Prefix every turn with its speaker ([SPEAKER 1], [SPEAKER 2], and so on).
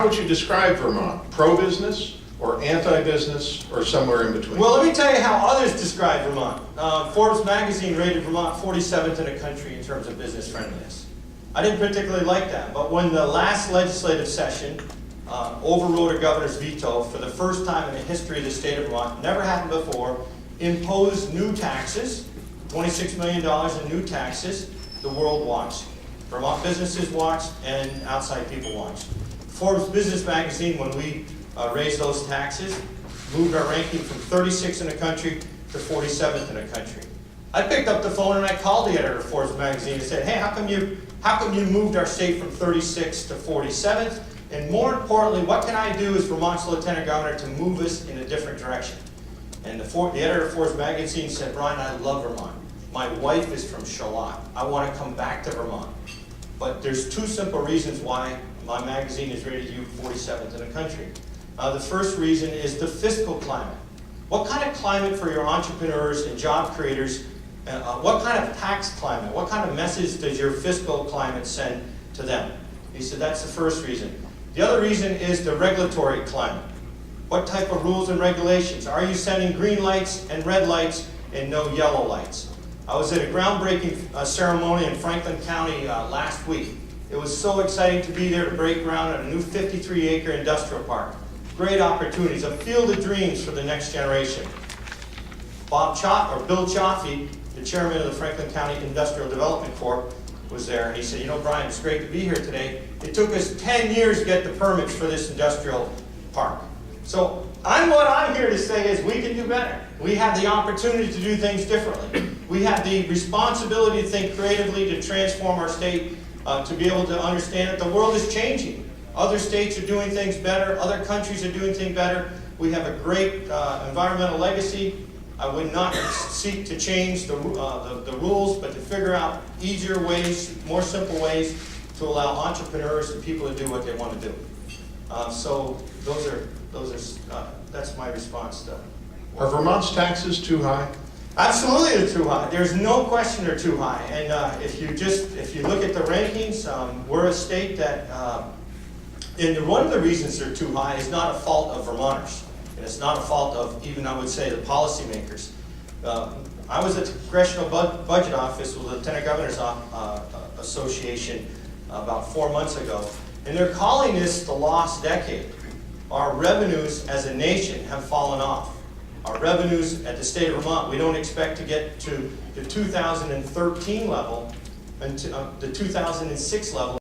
[SPEAKER 1] How would you describe Vermont? Pro-business or anti-business or somewhere in between?
[SPEAKER 2] Well, let me tell you how others describe Vermont. Forbes magazine rated Vermont 47th in the country in terms of business friendliness. I didn't particularly like that, but when the last legislative session overrode a governor's veto for the first time in the history of the state of Vermont, never happened before, imposed new taxes, $26 million in new taxes, the world watched. Vermont businesses watched and outside people watched. Forbes Business Magazine, when we raised those taxes, moved our ranking from 36 in the country to 47th in the country. I picked up the phone and I called the editor of Forbes Magazine and said, hey, how come you moved our state from 36 to 47th? And more importantly, what can I do as Vermont's Lieutenant Governor to move us in a different direction? And the editor of Forbes Magazine said, Brian, I love Vermont. My wife is from Charlotte. I want to come back to Vermont. But there's two simple reasons why my magazine is rated you 47th in the country. The first reason is the fiscal climate. What kind of climate for your entrepreneurs and job creators, what kind of tax climate, what kind of message does your fiscal climate send to them? He said that's the first reason. The other reason is the regulatory climate. What type of rules and regulations? Are you sending green lights and red lights and no yellow lights? I was at a groundbreaking ceremony in Franklin County last week. It was so exciting to be there to break ground on a new 53-acre industrial park. Great opportunities, a field of dreams for the next generation. Bill Chaffee, the chairman of the Franklin County Industrial Development Corp, was there, and he said, you know, Brian, it's great to be here today. It took us 10 years to get the permits for this industrial park. So what I'm here to say is we can do better. We have the opportunity to do things differently. We have the responsibility to think creatively, to transform our state, to be able to understand that the world is changing. Other states are doing things better. Other countries are doing things better. We have a great environmental legacy. I would not seek to change the rules, but to figure out easier ways, more simple ways to allow entrepreneurs and people to do what they want to do. So that's my response to.
[SPEAKER 1] Are Vermont's taxes too high?
[SPEAKER 2] Absolutely, they're too high. There's no question they're too high. And if you look at the rankings, we're a state that, and one of the reasons they're too high is not a fault of Vermonters. And it's not a fault of even, I would say, the policymakers. I was at the Congressional Budget Office with the Lieutenant Governor's Association about 4 months ago, and they're calling this the lost decade. Our revenues as a nation have fallen off. Our revenues at the state of Vermont, we don't expect to get to the 2013 level, until the 2006 level.